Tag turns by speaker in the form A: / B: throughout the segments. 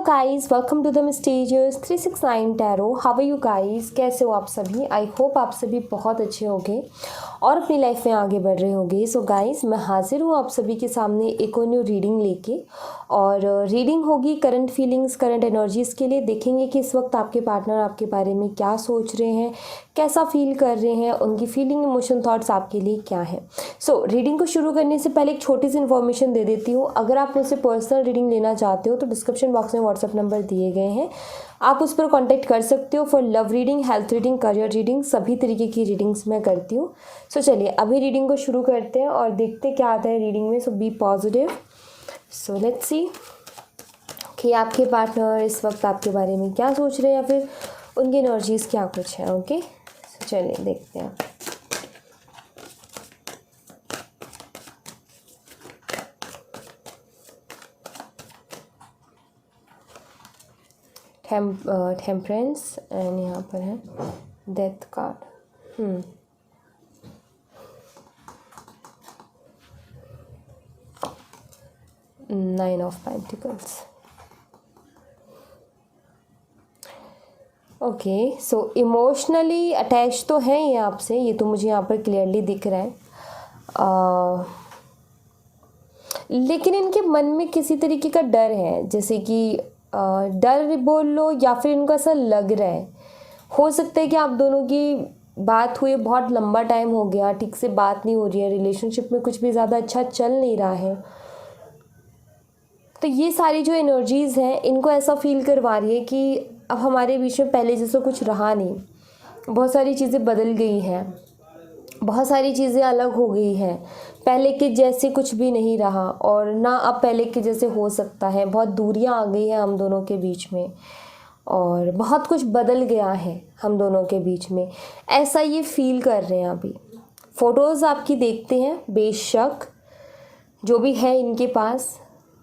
A: Guys, welcome to the mysterious 369 tarot. How are you guys? कैसे हो आप सभी? आई होप आप सभी बहुत अच्छे होंगे और अपनी लाइफ में आगे बढ़ रहे होंगे। सो गाइस, मैं हाजिर हूँ आप सभी के सामने एक और न्यू रीडिंग लेके। और रीडिंग होगी करंट फीलिंग्स, करंट एनर्जीज़ के लिए। देखेंगे कि इस वक्त आपके पार्टनर आपके बारे में क्या सोच रहे हैं, कैसा फील कर रहे हैं, उनकी फीलिंग, इमोशन, थॉट्स आपके लिए क्या है। सो रीडिंग को शुरू करने से पहले एक छोटी सी इन्फॉर्मेशन दे देती हूँ। अगर आप मुझसे पर्सनल रीडिंग लेना चाहते हो तो डिस्क्रिप्शन बॉक्स में व्हाट्सएप नंबर दिए गए हैं, आप उस पर कांटेक्ट कर सकते हो for love reading, health reading, career reading, सभी तरीके की रीडिंग्स मैं करती हूँ। सो चलिए अभी रीडिंग को शुरू करते हैं और देखते क्या आता है रीडिंग में। So be positive. So let's see कि आपके पार्टनर इस वक्त आपके बारे में क्या सोच रहे हैं या फिर उनकी एनर्जीज़ क्या कुछ है। ओके, सो चलिए देखते हैं। टेम्परेंस एंड यहाँ पर है death card. 9 of pentacles. Okay, so emotionally attach तो हैं ये आपसे, ये तो मुझे यहाँ पर क्लियरली दिख रहा है। लेकिन इनके मन में किसी तरीके का डर है, जैसे कि डर बोल लो या फिर इनको ऐसा लग रहा है। हो सकता है कि आप दोनों की बात हुए बहुत लंबा टाइम हो गया, ठीक से बात नहीं हो रही है, रिलेशनशिप में कुछ भी ज़्यादा अच्छा चल नहीं रहा है। तो ये सारी जो एनर्जीज़ हैं इनको ऐसा फील करवा रही है कि अब हमारे बीच में पहले जैसा कुछ रहा नहीं, बहुत सारी चीज़ें बदल गई हैं, बहुत सारी चीज़ें अलग हो गई हैं, पहले के जैसे कुछ भी नहीं रहा और ना अब पहले के जैसे हो सकता है। बहुत दूरियां आ गई हैं हम दोनों के बीच में और बहुत कुछ बदल गया है हम दोनों के बीच में, ऐसा ये फील कर रहे हैं अभी। फ़ोटोज़ आपकी देखते हैं, बेशक जो भी है इनके पास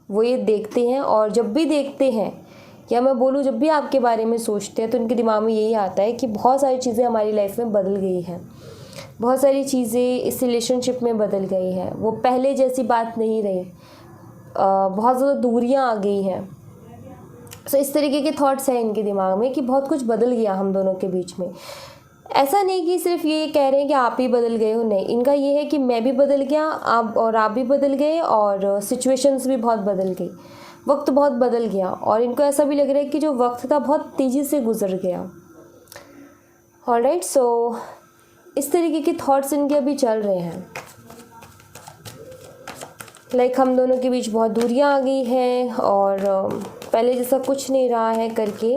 A: वो ये देखते हैं, और जब भी देखते हैं या मैं बोलूँ जब भी आपके बारे में सोचते हैं तो इनके दिमाग में यही आता है कि बहुत सारी चीज़ें हमारी लाइफ में बदल गई हैं, बहुत सारी चीज़ें इस रिलेशनशिप में बदल गई हैं, वो पहले जैसी बात नहीं रही, बहुत ज़्यादा दूरियां आ गई हैं। सो इस तरीके के थॉट्स हैं इनके दिमाग में कि बहुत कुछ बदल गया हम दोनों के बीच में। ऐसा नहीं कि सिर्फ ये कह रहे हैं कि आप ही बदल गए हो, नहीं, इनका ये है कि मैं भी बदल गया, आप भी बदल गए और सिचुएशंस भी बहुत बदल गई, वक्त बहुत बदल गया और इनको ऐसा भी लग रहा है कि जो वक्त था बहुत तेज़ी से गुजर गया। ऑलराइट, सो इस तरीके के थॉट्स इनके अभी चल रहे हैं। लाइक हम दोनों के बीच बहुत दूरियां आ गई हैं और पहले जैसा कुछ नहीं रहा है करके,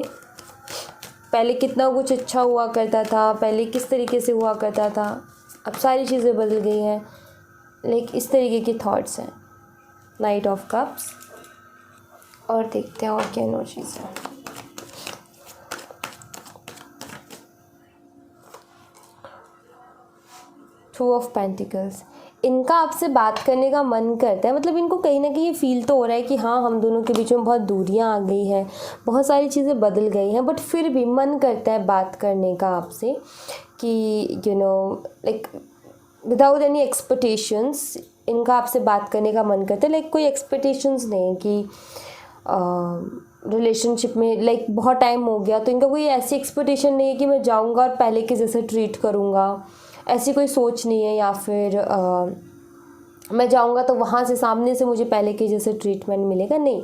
A: पहले कितना कुछ अच्छा हुआ करता था, पहले किस तरीके से हुआ करता था, अब सारी चीज़ें बदल गई हैं। लाइक इस तरीके के थॉट्स हैं। Night of cups. और देखते हैं और क्या एनर्जीज है। Two of pentacles. इनका आपसे बात करने का मन करता है, मतलब इनको कहीं ना कहीं ये फील तो हो रहा है कि हाँ हम दोनों के बीच में बहुत दूरियां आ गई हैं, बहुत सारी चीज़ें बदल गई हैं, बट फिर भी मन करता है बात करने का आपसे कि लाइक विदाउट एनी एक्सपेक्टेशंस इनका आपसे बात करने का मन करता है। लाइक कोई एक्सपेक्टेशंस नहीं कि रिलेशनशिप में लाइक बहुत टाइम हो गया तो इनका कोई ऐसी एक्सपेक्टेशन नहीं है कि मैं जाऊँगा और पहले के जैसे ट्रीट करूँगा, ऐसी कोई सोच नहीं है। या फिर मैं जाऊंगा तो वहाँ से सामने से मुझे पहले के जैसे ट्रीटमेंट मिलेगा, नहीं,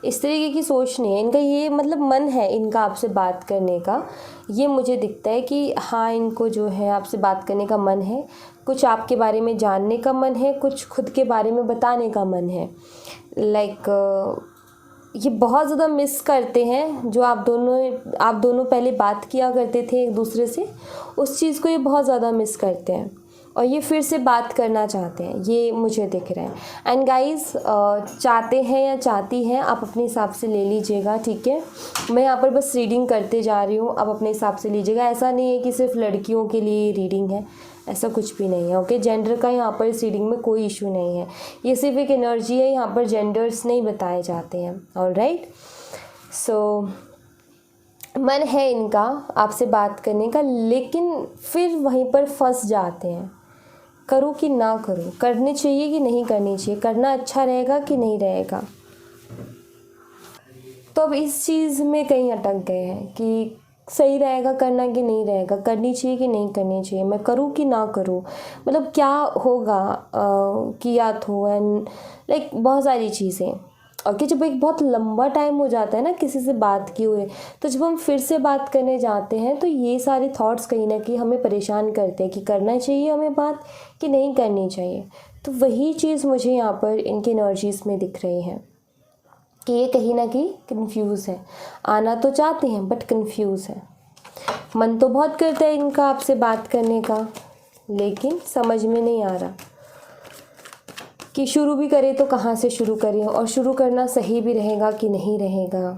A: इस तरीके की सोच नहीं है इनका। ये मतलब मन है इनका आपसे बात करने का, ये मुझे दिखता है कि हाँ इनको जो है आपसे बात करने का मन है, कुछ आपके बारे में जानने का मन है, कुछ खुद के बारे में बताने का मन है। लाइक ये बहुत ज़्यादा मिस करते हैं जो आप दोनों पहले बात किया करते थे एक दूसरे से, उस चीज़ को ये बहुत ज़्यादा मिस करते हैं और ये फिर से बात करना चाहते हैं, ये मुझे दिख रहा है। एंड गाइस, चाहते हैं या चाहती हैं आप अपने हिसाब से ले लीजिएगा, ठीक है। मैं यहाँ पर बस रीडिंग करते जा रही हूँ, आप अपने हिसाब से लीजिएगा। ऐसा नहीं है कि सिर्फ लड़कियों के लिए रीडिंग है, ऐसा कुछ भी नहीं है। ओके, जेंडर का यहाँ पर इस रीडिंग में कोई इशू नहीं है, ये सिर्फ एक एनर्जी है, यहाँ पर जेंडर्स नहीं बताए जाते हैं। ऑलराइट, सो मन है इनका आपसे बात करने का, लेकिन फिर वहीं पर फंस जाते हैं। करूँ कि ना करूँ, करनी चाहिए कि नहीं करनी चाहिए, करना अच्छा रहेगा कि नहीं रहेगा। तो अब इस चीज़ में कहीं अटक गए हैं कि सही रहेगा करना कि नहीं रहेगा, करनी चाहिए कि नहीं करनी चाहिए, मैं करूँ कि ना करूँ, मतलब क्या होगा, किया तो एंड लाइक बहुत सारी चीज़ें। और कि जब एक बहुत लंबा टाइम हो जाता है ना किसी से बात किए हुए, तो जब हम फिर से बात करने जाते हैं तो ये सारे थॉट्स कहीं ना कहीं हमें परेशान करते हैं कि करना चाहिए हमें बात कि नहीं करनी चाहिए। तो वही चीज़ मुझे यहाँ पर इनकी एनर्जीज़ में दिख रही है कि ये कहीं ना कहीं कंफ्यूज है, आना तो चाहते हैं बट कंफ्यूज है। मन तो बहुत करता है इनका आपसे बात करने का, लेकिन समझ में नहीं आ रहा कि शुरू भी करें तो कहाँ से शुरू करें, और शुरू करना सही भी रहेगा कि नहीं रहेगा,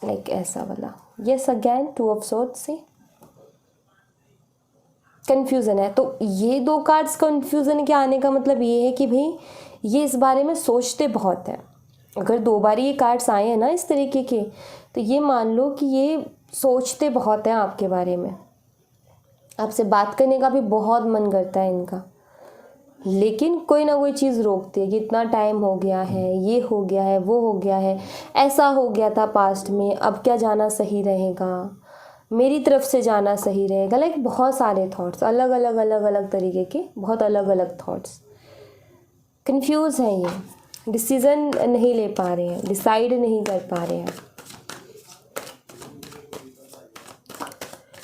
A: लाइक ऐसा वाला। यस अगेन 2 ऑफ सोर्ड्स से कन्फ्यूज़न है। तो ये 2 कार्ड्स कन्फ्यूज़न के आने का मतलब ये है कि भाई ये इस बारे में सोचते बहुत हैं। अगर 2 बार ये कार्ड्स आए हैं ना इस तरीके के, तो ये मान लो कि ये सोचते बहुत हैं आपके बारे में, आपसे बात करने का भी बहुत मन करता है इनका, लेकिन कोई ना कोई चीज़ रोकती है कि इतना टाइम हो गया है, ये हो गया है, वो हो गया है, ऐसा हो गया था पास्ट में, अब क्या जाना सही रहेगा, मेरी तरफ से जाना सही रहेगा, लाइक बहुत सारे थॉट्स, अलग अलग अलग अलग तरीके के बहुत अलग अलग थॉट्स। कंफ्यूज हैं ये, डिसीज़न नहीं ले पा रहे हैं, डिसाइड नहीं कर पा रहे हैं।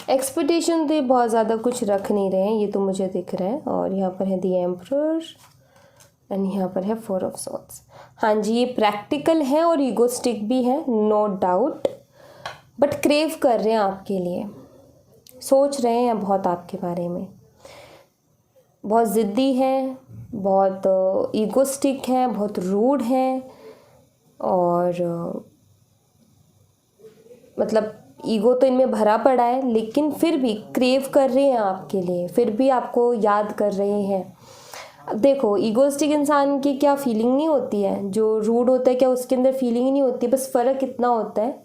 A: एक्सपेक्टेशन तो बहुत ज़्यादा कुछ रख नहीं रहे हैं, ये तो मुझे दिख रहा है। और यहाँ पर है द एम्परर एंड यहाँ पर है 4 ऑफ सॉर्ड्स। हाँ जी, ये प्रैक्टिकल है और ईगोस्टिक भी है, नो डाउट, बट क्रेव कर रहे हैं आपके लिए, सोच रहे हैं बहुत आपके बारे में, बहुत ज़िद्दी हैं, बहुत ईगोस्टिक हैं, बहुत रूड हैं, और मतलब ईगो तो इनमें भरा पड़ा है, लेकिन फिर भी क्रेव कर रहे हैं आपके लिए, फिर भी आपको याद कर रहे हैं। अब देखो, ईगोस्टिक इंसान की क्या फीलिंग नहीं होती है, जो रूड होता है क्या उसके अंदर फीलिंग ही नहीं होती, बस फ़र्क इतना होता है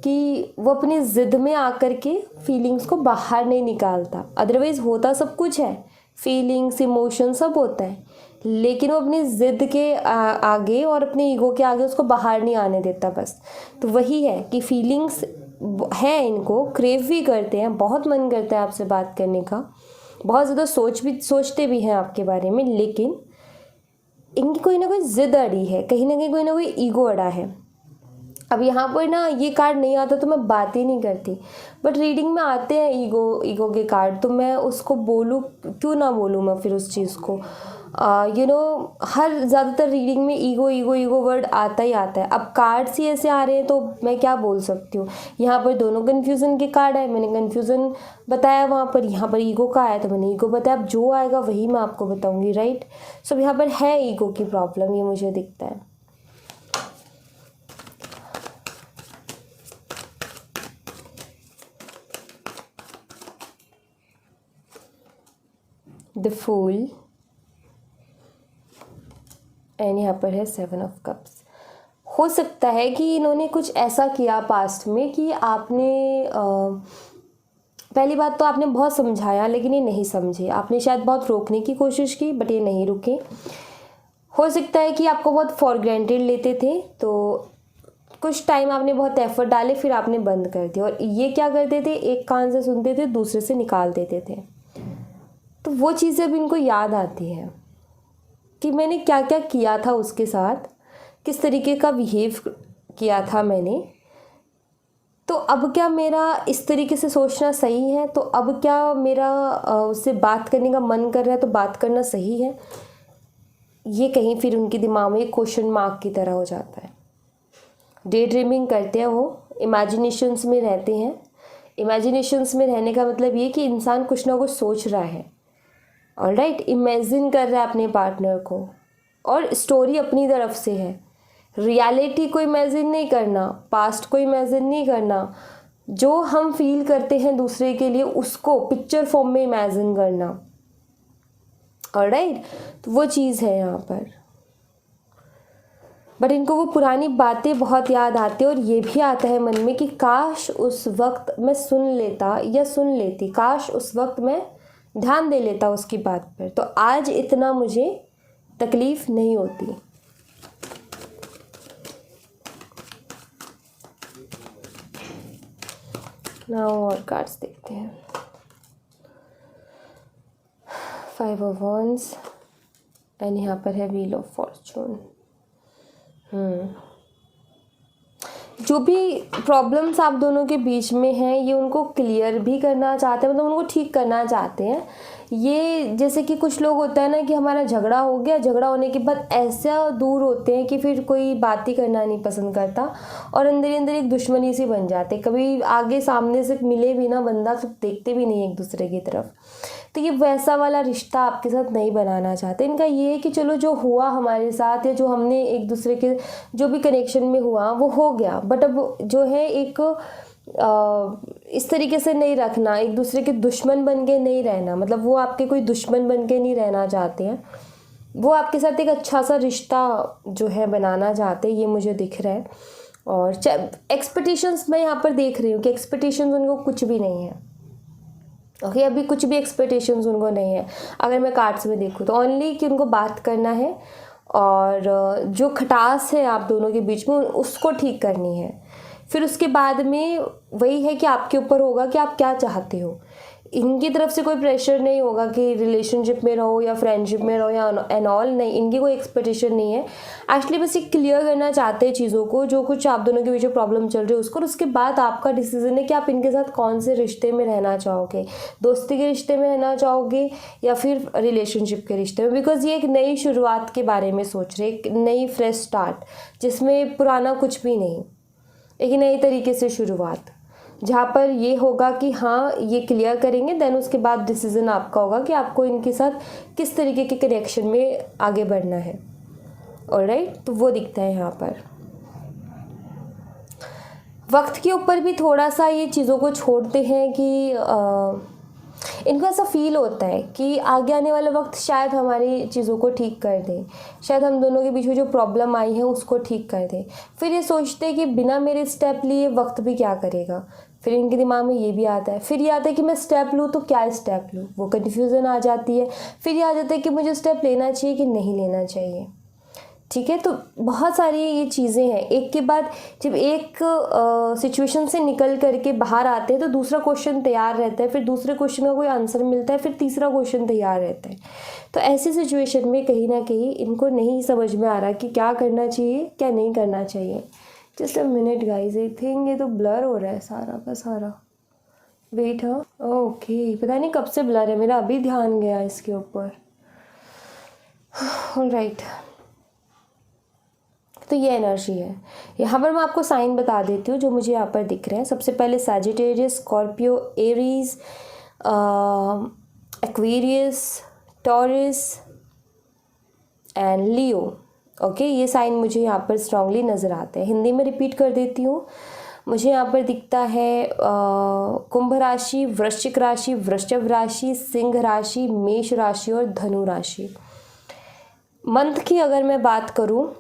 A: कि वो अपनी ज़िद में आकर के फीलिंग्स को बाहर नहीं निकालता। अदरवाइज़ होता सब कुछ है, फीलिंग्स इमोशन सब होता है, लेकिन वो अपनी ज़िद के आगे और अपने ईगो के आगे उसको बाहर नहीं आने देता बस। तो वही है कि फीलिंग्स है, इनको क्रेव भी करते हैं, बहुत मन करता है आपसे बात करने का, बहुत ज़्यादा सोचते भी हैं आपके बारे में, लेकिन इनकी कोई ना कोई ज़िद अड़ी है, कहीं ना कहीं कोई ना कोई ईगो अड़ा है। अब यहाँ पर ना ये कार्ड नहीं आता तो मैं बात ही नहीं करती, बट रीडिंग में आते हैं ईगो के कार्ड, तो मैं उसको बोलूँ, क्यों ना बोलूँ मैं फिर उस चीज़ को। हर ज़्यादातर रीडिंग में ईगो ईगो ईगो वर्ड आता ही आता है। अब कार्ड्स ही ऐसे आ रहे हैं तो मैं क्या बोल सकती हूँ। यहाँ पर दोनों कन्फ्यूज़न के कार्ड है, मैंने कन्फ्यूज़न बताया वहाँ पर, यहाँ पर ईगो का आया तो मैंने ईगो बताया। अब जो आएगा वही मैं आपको बताऊँगी, राइट। सो यहाँ पर है ईगो की प्रॉब्लम, ये मुझे दिखता है। द फूल एंड यहाँ पर है 7 ऑफ कप्स। हो सकता है कि इन्होंने कुछ ऐसा किया पास्ट में कि आपने पहली बात तो आपने बहुत समझाया लेकिन ये नहीं समझे, आपने शायद बहुत रोकने की कोशिश की बट ये नहीं रुके। हो सकता है कि आपको बहुत फॉर ग्रांटेड लेते थे, तो कुछ टाइम आपने बहुत एफर्ट डाले फिर आपने बंद कर दिया, और ये क्या करते थे, एक कान से सुनते थे दूसरे से निकाल देते थे। तो वो चीज़ें अब इनको याद आती हैं कि मैंने क्या क्या किया था उसके साथ, किस तरीके का बिहेव किया था मैंने, तो अब क्या मेरा इस तरीके से सोचना सही है, तो अब क्या मेरा उससे बात करने का मन कर रहा है तो बात करना सही है। ये कहीं फिर उनके दिमाग में एक क्वेश्चन मार्क की तरह हो जाता है। डे ड्रीमिंग करते हैं वो, इमेजिनेशंस में रहते हैं। इमेजिनेशंस में रहने का मतलब ये कि इंसान कुछ ना कुछ सोच रहा है, ऑलराइट, इमेजिन कर रहा है अपने पार्टनर को, और स्टोरी अपनी तरफ से है। रियलिटी को इमेजिन नहीं करना, पास्ट को इमेजिन नहीं करना, जो हम फील करते हैं दूसरे के लिए उसको पिक्चर फॉर्म में इमेजिन करना, ऑलराइट। तो वो चीज़ है यहाँ पर। बट इनको वो पुरानी बातें बहुत याद आती है, और ये भी आता है मन में कि काश उस वक्त मैं सुन लेता या सुन लेती, काश उस वक्त मैं ध्यान दे लेता उसकी बात पर, तो आज इतना मुझे तकलीफ़ नहीं होती। ना और कार्ड्स देखते हैं। 5 ऑफ वॉन्ड्स एंड यहाँ पर है व्हील ऑफ फॉर्चून। जो भी प्रॉब्लम्स आप दोनों के बीच में हैं ये उनको क्लियर भी करना चाहते हैं, मतलब उनको ठीक करना चाहते हैं। ये जैसे कि कुछ लोग होता है ना कि हमारा झगड़ा हो गया, झगड़ा होने के बाद ऐसा दूर होते हैं कि फिर कोई बात ही करना नहीं पसंद करता और अंदर ही अंदर एक दुश्मनी सी बन जाते, कभी आगे सामने से मिले भी ना बंदा तो देखते भी नहीं एक दूसरे की तरफ। तो ये वैसा वाला रिश्ता आपके साथ नहीं बनाना चाहते। इनका ये है कि चलो जो हुआ हमारे साथ या जो हमने एक दूसरे के जो भी कनेक्शन में हुआ वो हो गया, बट अब जो है एक इस तरीके से नहीं रखना, एक दूसरे के दुश्मन बन के नहीं रहना, मतलब वो आपके कोई दुश्मन बन के नहीं रहना चाहते हैं, वो आपके साथ एक अच्छा सा रिश्ता जो है बनाना चाहते हैं, ये मुझे दिख रहा है। और एक्सपेक्टेशंस मैं यहाँ पर देख रही हूँ कि एक्सपेक्टेशंस उनको कुछ भी नहीं है। ओके अभी कुछ भी एक्सपेक्टेशंस उनको नहीं है। अगर मैं कार्ड्स में देखूँ तो ओनली कि उनको बात करना है और जो खटास है आप दोनों के बीच में उसको ठीक करनी है। फिर उसके बाद में वही है कि आपके ऊपर होगा कि आप क्या चाहते हो। इनकी तरफ से कोई प्रेशर नहीं होगा कि रिलेशनशिप में रहो या फ्रेंडशिप में रहो या एन ऑल, नहीं, इनकी कोई एक्सपेक्टेशन नहीं है। एक्चुअली बस ये क्लियर करना चाहते हैं चीज़ों को, जो कुछ आप दोनों के बीच में प्रॉब्लम चल रही है उसको, और उसके बाद आपका डिसीजन है कि आप इनके साथ कौन से रिश्ते में रहना चाहोगे, दोस्ती के रिश्ते में रहना चाहोगे या फिर रिलेशनशिप के रिश्ते में। बिकॉज ये एक नई शुरुआत के बारे में सोच रहे, एक नई फ्रेश स्टार्ट जिसमें पुराना कुछ भी नहीं, एक नई तरीके से शुरुआत, जहाँ पर ये होगा कि हाँ ये क्लियर करेंगे, देन उसके बाद डिसीजन आपका होगा कि आपको इनके साथ किस तरीके के कनेक्शन में आगे बढ़ना है। ऑलराइट, तो वो दिखता है यहाँ पर। वक्त के ऊपर भी थोड़ा सा ये चीज़ों को छोड़ते हैं कि इनको ऐसा फील होता है कि आगे आने वाला वक्त शायद हमारी चीज़ों को ठीक कर दे, शायद हम दोनों के बीच में जो प्रॉब्लम आई है उसको ठीक कर दे। फिर ये सोचते हैं कि बिना मेरे स्टेप लिए वक्त भी क्या करेगा, फिर इनके दिमाग में ये भी आता है। फिर ये आता है कि मैं स्टेप लूँ तो क्या स्टेप लूँ, वो कन्फ्यूज़न आ जाती है। फिर ये आ जाता है कि मुझे स्टेप लेना चाहिए कि नहीं लेना चाहिए। ठीक है, तो बहुत सारी ये चीज़ें हैं। एक के बाद जब एक सिचुएशन से निकल करके बाहर आते हैं तो दूसरा क्वेश्चन तैयार रहता है, फिर दूसरे क्वेश्चन का कोई आंसर मिलता है, फिर तीसरा क्वेश्चन तैयार रहता है। तो ऐसी सिचुएशन में कहीं ना कहीं इनको नहीं समझ में आ रहा कि क्या करना चाहिए क्या नहीं करना चाहिए। Just a minute guys, I think ये तो ब्लर हो रहा है सारा का सारा। वेट, हाँ ओके, पता नहीं कब से ब्लर है, मेरा अभी ध्यान गया इसके ऊपर। ऑलराइट, तो ये एनर्जी है। यहाँ पर मैं आपको साइन बता देती हूँ जो मुझे यहाँ पर दिख रहे हैं। सबसे पहले Sagittarius, Scorpio, Aries, Aquarius, taurus and Leo. Okay, ये साइन मुझे यहाँ पर स्ट्रांगली नज़र आते हैं। हिंदी में रिपीट कर देती हूँ। मुझे यहाँ पर दिखता है कुंभ राशि, वृश्चिक राशि, वृषभ राशि, सिंह राशि, मेष राशि और धनु राशि। मंथ की अगर मैं बात करूँ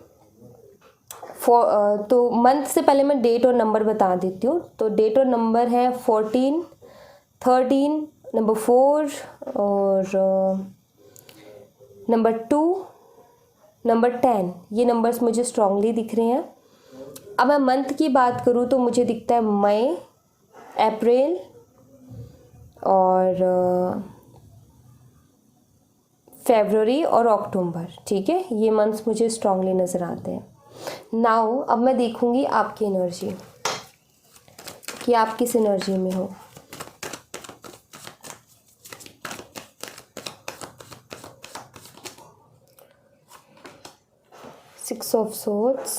A: तो मंथ से पहले मैं डेट और नंबर बता देती हूँ। तो डेट और नंबर है 14, 13, नंबर 4 और नंबर 2, नंबर 10। ये नंबर्स मुझे स्ट्रांगली दिख रहे हैं। अब मैं मंथ की बात करूँ तो मुझे दिखता है मई, अप्रैल और फरवरी और अक्टूबर। ठीक है, ये मंथ्स मुझे स्ट्रांगली नज़र आते हैं। नाउ अब मैं देखूंगी आपकी एनर्जी कि आप किस एनर्जी में हो। Six of swords,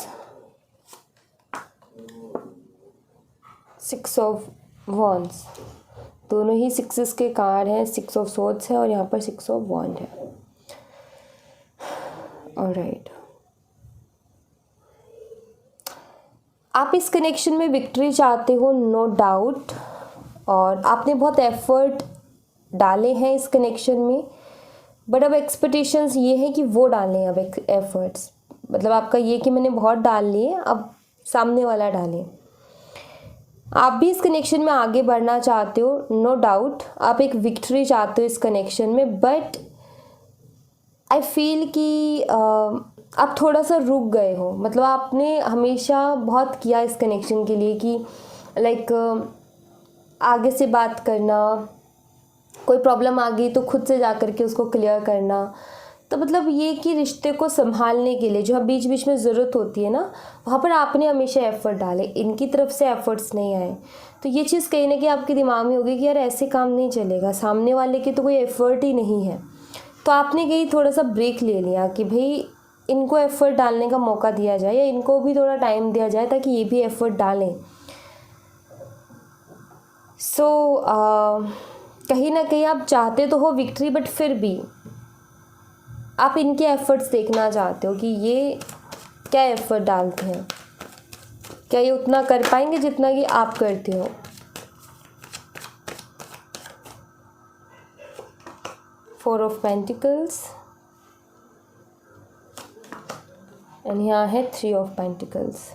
A: six of wands, दोनों ही सिक्सेस के कार्ड हैं। सिक्स ऑफ सोर्ड्स है और यहाँ पर सिक्स ऑफ वॉन्ड है। ऑलराइट, आप इस कनेक्शन में विक्ट्री चाहते हो, नो डाउट, और आपने बहुत एफर्ट डाले हैं इस कनेक्शन में, बट अब एक्सपेक्टेशंस ये है कि वो डालें अब एफर्ट्स, मतलब आपका ये कि मैंने बहुत डाल लिए, अब सामने वाला डालें। आप भी इस कनेक्शन में आगे बढ़ना चाहते हो, नो डाउट, आप एक विक्ट्री चाहते हो इस कनेक्शन में, बट आई फील कि आप थोड़ा सा रुक गए हो। मतलब आपने हमेशा बहुत किया इस कनेक्शन के लिए कि लाइक आगे से बात करना, कोई प्रॉब्लम आ गई तो खुद से जा कर के उसको क्लियर करना। तो मतलब ये कि रिश्ते को संभालने के लिए जो बीच बीच में ज़रूरत होती है ना, वहाँ पर आपने हमेशा एफ़र्ट डाले, इनकी तरफ से एफ़र्ट्स नहीं आए। तो ये चीज़ कहीं ना कहीं आपके दिमाग में होगी कि यार ऐसे काम नहीं चलेगा, सामने वाले की तो कोई एफ़र्ट ही नहीं है। तो आपने कहीं थोड़ा सा ब्रेक ले लिया कि भाई इनको एफ़र्ट डालने का मौका दिया जाए, या इनको भी थोड़ा टाइम दिया जाए ताकि ये भी एफ़र्ट डालें। सो कहीं ना कहीं आप चाहते तो हो विक्ट्री, बट फिर भी आप इनके एफ़र्ट्स देखना चाहते हो कि ये क्या एफ़र्ट डालते हैं, क्या ये उतना कर पाएंगे जितना कि आप करते हो। फोर ऑफ पेंटिकल्स एंड यहाँ है थ्री ऑफ पेंटिकल्स।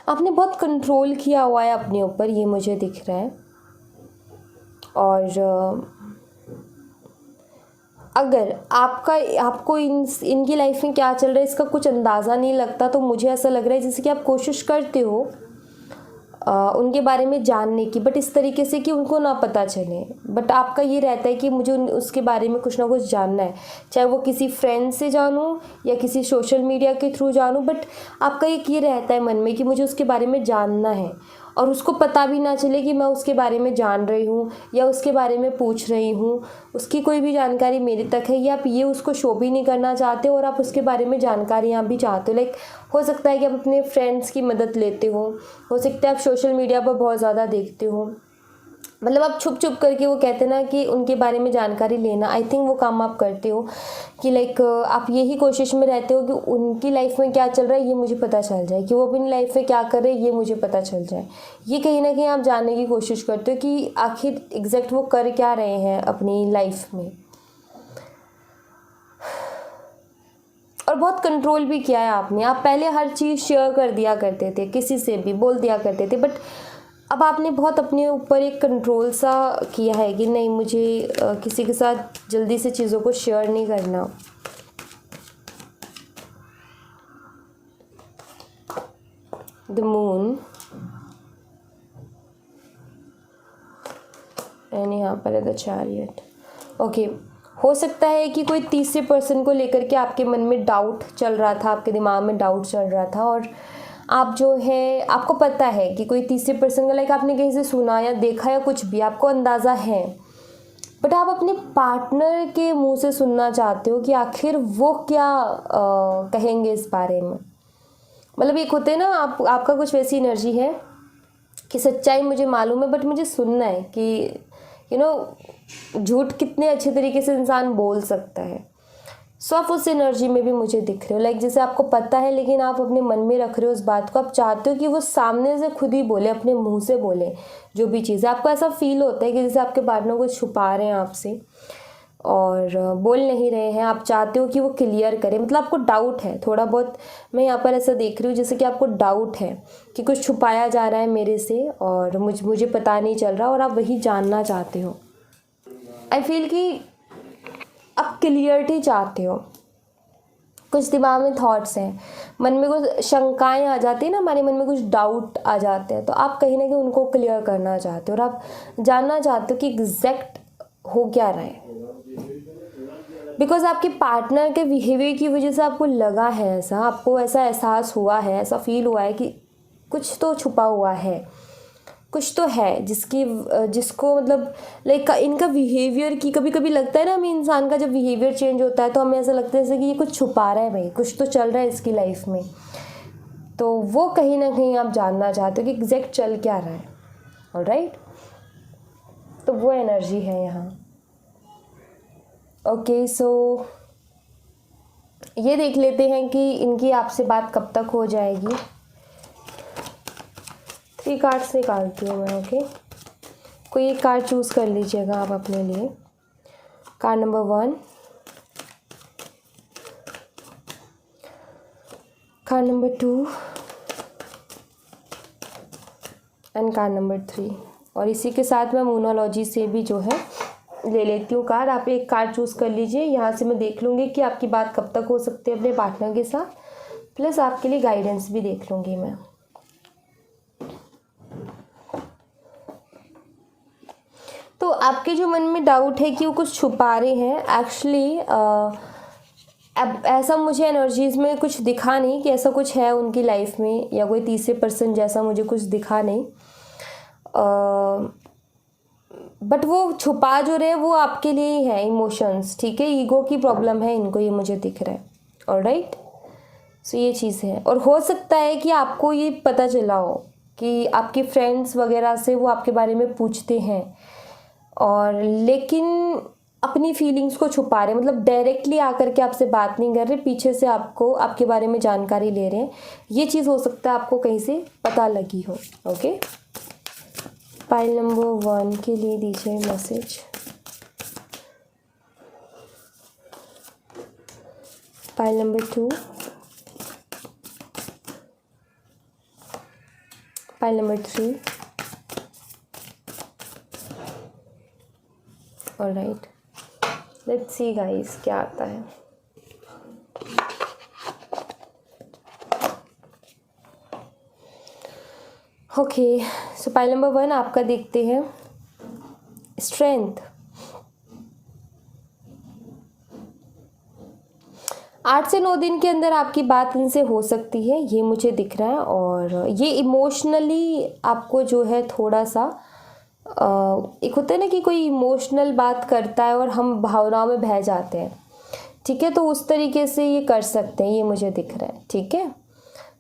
A: आपने बहुत कंट्रोल किया हुआ है अपने ऊपर, ये मुझे दिख रहा है। और अगर आपको इनकी लाइफ में क्या चल रहा है इसका कुछ अंदाज़ा नहीं लगता, तो मुझे ऐसा लग रहा है जैसे कि आप कोशिश करते हो उनके बारे में जानने की, बट इस तरीके से कि उनको ना पता चले। बट आपका ये रहता है कि मुझे उसके बारे में कुछ ना कुछ जानना है, चाहे वो किसी फ्रेंड से जानूं या किसी सोशल मीडिया के थ्रू जानूं, बट आपका एक ये रहता है मन में कि मुझे उसके बारे में जानना है, और उसको पता भी ना चले कि मैं उसके बारे में जान रही हूँ या उसके बारे में पूछ रही हूँ, उसकी कोई भी जानकारी मेरे तक है, या आप ये उसको शो भी नहीं करना चाहते और आप उसके बारे में जानकारियाँ भी चाहते हो। लाइक हो सकता है कि आप अपने फ्रेंड्स की मदद लेते हो सकता है आप सोशल मीडिया पर बहुत ज़्यादा देखते हो, मतलब आप छुप छुप करके, वो कहते हैं ना कि उनके बारे में जानकारी लेना, आई थिंक वो काम आप करते हो कि लाइक आप यही कोशिश में रहते हो कि उनकी लाइफ में क्या चल रहा है ये मुझे पता चल जाए, कि वो अपनी लाइफ में क्या कर रहे हैं ये मुझे पता चल जाए। ये कहीं ना कहीं आप जानने की कोशिश करते हो कि आखिर एग्जैक्ट वो कर क्या रहे हैं अपनी लाइफ में। और बहुत कंट्रोल भी किया है आपने। आप पहले हर चीज़ शेयर कर दिया करते थे, किसी से भी बोल दिया करते थे, बट अब आपने बहुत अपने ऊपर एक कंट्रोल सा किया है कि नहीं, मुझे किसी के साथ जल्दी से चीज़ों को शेयर नहीं करना। द मून एंड यहाँ पर है द चैरियट। ओके, हो सकता है कि कोई तीसरे पर्सन को लेकर के आपके मन में डाउट चल रहा था, आपके दिमाग में डाउट चल रहा था, और आप जो है आपको पता है कि कोई तीसरे पर्सन का, लाइक आपने कहीं से सुना या देखा या कुछ भी, आपको अंदाज़ा है, बट आप अपने पार्टनर के मुंह से सुनना चाहते हो कि आखिर वो क्या कहेंगे इस बारे में। मतलब एक होते हैं ना, आपका कुछ वैसी एनर्जी है कि सच्चाई मुझे मालूम है बट मुझे सुनना है कि झूठ कितने अच्छे तरीके से इंसान बोल सकता है। सो आप उस एनर्जी में भी मुझे दिख रहे हो, लाइक जैसे आपको पता है लेकिन आप अपने मन में रख रहे हो उस बात को, आप चाहते हो कि वो सामने से खुद ही बोले, अपने मुंह से बोले जो भी चीज़ है। आपको ऐसा फील होता है कि जैसे आपके पार्टनर को छुपा रहे हैं आपसे और बोल नहीं रहे हैं, आप चाहते हो कि वो क्लियर करें, मतलब आपको डाउट है थोड़ा बहुत। मैं यहाँ पर ऐसा देख रही हूँ जैसे कि आपको डाउट है कि कुछ छुपाया जा रहा है मेरे से और मुझे पता नहीं चल रहा, और आप वही जानना चाहते हो। आई फील कि आप क्लियरिटी चाहते हो। कुछ दिमाग में थॉट्स हैं, मन में कुछ शंकाएं आ जाती है ना, हमारे मन में कुछ डाउट आ जाते हैं, तो आप कहीं ना कहीं उनको क्लियर करना चाहते हो और आप जानना चाहते हो कि एग्जैक्ट हो क्या रहा है। बिकॉज आपके पार्टनर के बिहेवियर की वजह से आपको लगा है ऐसा, आपको ऐसा एहसास हुआ है, ऐसा फील हुआ है कि कुछ तो छुपा हुआ है, कुछ तो है जिसको मतलब लाइक इनका बिहेवियर की कभी कभी लगता है ना हमें, इंसान का जब बिहेवियर चेंज होता है तो हमें ऐसा लगता है जैसे कि ये कुछ छुपा रहा है, भाई कुछ तो चल रहा है इसकी लाइफ में। तो वो कहीं ना कहीं आप जानना चाहते हो कि एग्जैक्ट चल क्या रहा है। ऑलराइट, तो वो एनर्जी है यहाँ। ओके, सो ये देख लेते हैं कि इनकी आपसे बात कब तक हो जाएगी। 3 कार्ड्स निकालती हूँ मैं। ओके, कोई एक कार्ड चूज़ कर लीजिएगा आप अपने लिए। Card number 1, card number 2 and card number 3। और इसी के साथ मैं मोनोलॉजी से भी जो है ले लेती हूँ कार्ड। आप एक कार्ड चूज़ कर लीजिए, यहाँ से मैं देख लूँगी कि आपकी बात कब तक हो सकती है अपने पार्टनर के साथ, प्लस आपके लिए गाइडेंस भी देख लूँगी मैं। तो आपके जो मन में डाउट है कि वो कुछ छुपा रहे हैं, एक्चुअली अब ऐसा मुझे एनर्जीज़ में कुछ दिखा नहीं कि ऐसा कुछ है उनकी लाइफ में, या कोई तीसरे पर्सन जैसा मुझे कुछ दिखा नहीं। बट वो छुपा जो रहे वो आपके लिए ही है, इमोशंस, ठीक है। ईगो की प्रॉब्लम है इनको, ये मुझे दिख रहा है। ऑलराइट, सो ये चीज़ है। और हो सकता है कि आपको ये पता चला हो कि आपके फ्रेंड्स वगैरह से वो आपके बारे में पूछते हैं, और लेकिन अपनी फीलिंग्स को छुपा रहे, मतलब डायरेक्टली आकर के आपसे बात नहीं कर रहे, पीछे से आपको आपके बारे में जानकारी ले रहे हैं। ये चीज़ हो सकता है आपको कहीं से पता लगी हो। ओके, पाइल नंबर 1 के लिए दीजिए message. Pile number 2, pile number 3। Alright, let's see guys क्या आता है। ओके, सो पाइल नंबर 1 आपका देखते हैं, स्ट्रेंथ। 8 से 9 दिन के अंदर आपकी बात इनसे हो सकती है, ये मुझे दिख रहा है। और ये इमोशनली आपको जो है थोड़ा सा एक होता है ना कि कोई इमोशनल बात करता है और हम भावनाओं में बह जाते हैं, ठीक है। तो उस तरीके से ये कर सकते हैं, ये मुझे दिख रहा है, ठीक है।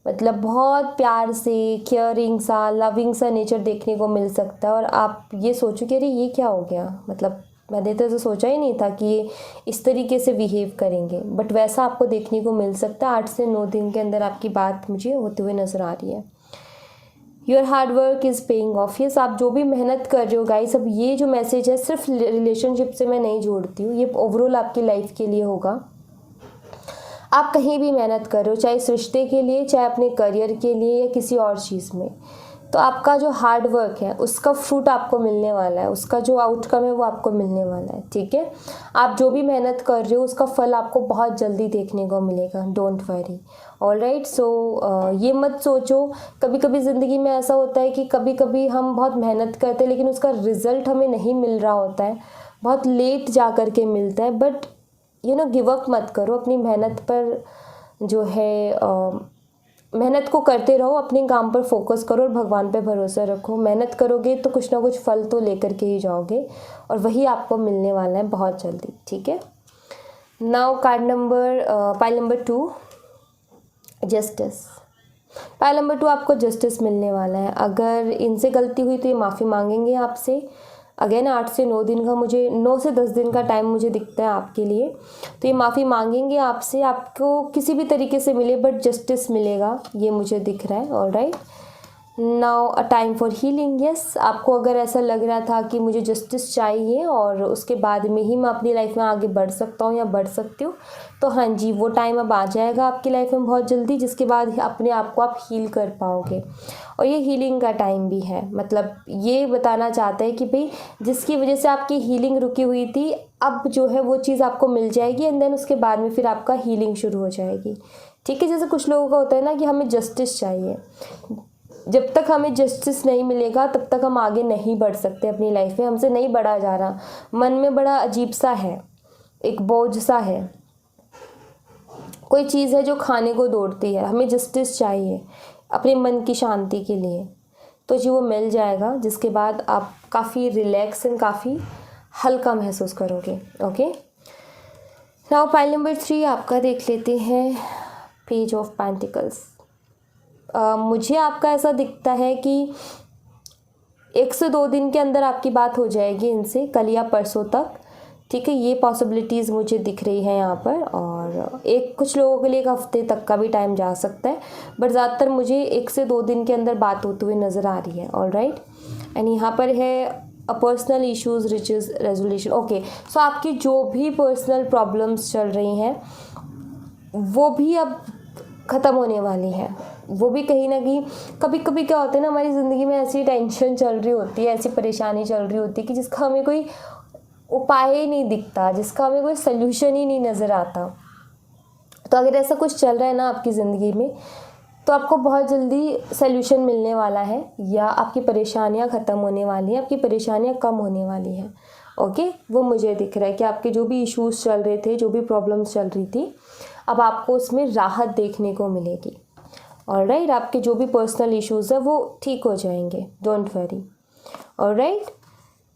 A: मतलब बहुत प्यार से, केयरिंग सा, लविंग सा नेचर देखने को मिल सकता है। और आप ये सोचो कि अरे ये क्या हो गया, मतलब मैंने तो सोचा ही नहीं था कि ये इस तरीके से बिहेव करेंगे, बट वैसा आपको देखने को मिल सकता है। 8 से 9 दिन के अंदर आपकी बात मुझे होते हुए नज़र आ रही है। Your hard work is paying off. Yes, आप जो भी मेहनत कर रहे हो गाइस, अब ये जो मैसेज है सिर्फ रिलेशनशिप से मैं नहीं जोड़ती हूँ, ये ओवरऑल आपकी लाइफ के लिए होगा। आप कहीं भी मेहनत कर रहे हो, चाहे इस रिश्ते के लिए, चाहे अपने करियर के लिए, या किसी और चीज़ में, तो आपका जो हार्ड वर्क है उसका फ्रूट आपको मिलने वाला है, उसका जो आउटकम है वो आपको मिलने वाला है, ठीक है। आप जो भी मेहनत कर रहे हो उसका फल आपको बहुत जल्दी देखने को मिलेगा, डोंट वरी। ऑलराइट, सो ये मत सोचो, कभी कभी ज़िंदगी में ऐसा होता है कि कभी कभी हम बहुत मेहनत करते हैं लेकिन उसका रिज़ल्ट हमें नहीं मिल रहा होता है, बहुत लेट जा कर के मिलता है। बट गिव अप मत करो, अपनी मेहनत पर जो है मेहनत को करते रहो, अपने काम पर फोकस करो और भगवान पे भरोसा रखो। मेहनत करोगे तो कुछ ना कुछ फल तो लेकर के ही जाओगे, और वही आपको मिलने वाला है बहुत जल्दी, ठीक है। Now card number pile number 2, justice. Pile number 2 आपको जस्टिस मिलने वाला है। अगर इनसे गलती हुई तो ये माफ़ी मांगेंगे आपसे। अगेन 8 से 9 दिन का, मुझे 9 से 10 दिन का टाइम मुझे दिखता है आपके लिए। तो ये माफ़ी मांगेंगे आपसे, आपको किसी भी तरीके से मिले बट जस्टिस मिलेगा, ये मुझे दिख रहा है। Alright, now a time for healing. Yes, आपको अगर ऐसा लग रहा था कि मुझे जस्टिस चाहिए और उसके बाद में ही मैं अपनी लाइफ में आगे बढ़ सकता हूँ या बढ़ सकती हूँ, तो हाँ जी, वो टाइम अब आ जाएगा आपकी लाइफ में बहुत जल्दी, जिसके बाद अपने आप को आप हील कर पाओगे। और ये हीलिंग का टाइम भी है, मतलब ये बताना चाहते हैं कि भाई जिसकी वजह से आपकी हीलिंग रुकी हुई थी, अब जो है वो चीज़ आपको मिल जाएगी, एंड देन उसके बाद में फिर आपका हीलिंग शुरू हो जाएगी, ठीक है। जैसे कुछ लोगों का होता है ना कि हमें जस्टिस चाहिए, जब तक हमें जस्टिस नहीं मिलेगा तब तक हम आगे नहीं बढ़ सकते अपनी लाइफ में, हमसे नहीं बढ़ा जा रहा, मन में बड़ा अजीब सा है, एक बोझ सा है, कोई चीज़ है जो खाने को दौड़ती है, हमें जस्टिस चाहिए अपने मन की शांति के लिए, तो जी वो मिल जाएगा, जिसके बाद आप काफ़ी रिलैक्स एंड काफ़ी हल्का महसूस करोगे। ओके, नाउ पाइल नंबर 3 आपका देख लेते हैं, पेज ऑफ पेंटिकल्स। मुझे आपका ऐसा दिखता है कि 1 से 2 दिन के अंदर आपकी बात हो जाएगी इनसे, कल या परसों तक, ठीक है। ये पॉसिबिलिटीज़ मुझे दिख रही है यहाँ पर, और कुछ लोगों के लिए 1 हफ्ते तक का भी टाइम जा सकता है, बट ज़्यादातर मुझे 1 से 2 दिन के अंदर बात होते हुए नज़र आ रही है। ऑलराइट, एंड यहाँ पर है a personal issues reaches resolution. Okay, so आपकी जो भी पर्सनल प्रॉब्लम्स चल रही हैं वो भी अब ख़त्म होने वाली हैं, वो भी कहीं ना कहीं, कभी कभी क्या होता है ना, हमारी ज़िंदगी में ऐसी टेंशन चल रही होती है, ऐसी परेशानी चल रही होती है कि जिसका हमें कोई उपाय ही नहीं दिखता, जिसका हमें कोई सल्यूशन ही नहीं नज़र आता। तो अगर ऐसा कुछ चल रहा है ना आपकी ज़िंदगी में, तो आपको बहुत जल्दी सल्यूशन मिलने वाला है, या आपकी परेशानियां ख़त्म होने वाली हैं, आपकी परेशानियां कम होने वाली हैं। ओके, वो मुझे दिख रहा है कि आपके जो भी इश्यूज़ चल रहे थे, जो भी प्रॉब्लम्स चल रही थी, अब आपको उसमें राहत देखने को मिलेगी। ऑलराइट, आपके जो भी पर्सनल इश्यूज़ है वो ठीक हो जाएंगे, डोंट वरी। ऑलराइट,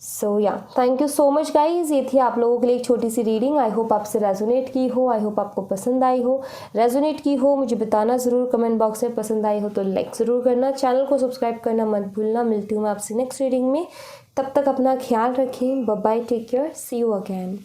A: सो या thank you so much guys. ये थी आप लोगों के लिए एक छोटी सी रीडिंग। आई होप आपसे रेजोनेट की हो, आई होप आपको पसंद आई हो। रेजोनेट की हो मुझे बताना ज़रूर कमेंट बॉक्स में, पसंद आई हो तो लाइक ज़रूर करना, चैनल को सब्सक्राइब करना मत भूलना। मिलती हूँ मैं आपसे नेक्स्ट रीडिंग में, तब तक अपना ख्याल रखें। Bye bye, take care, see you again.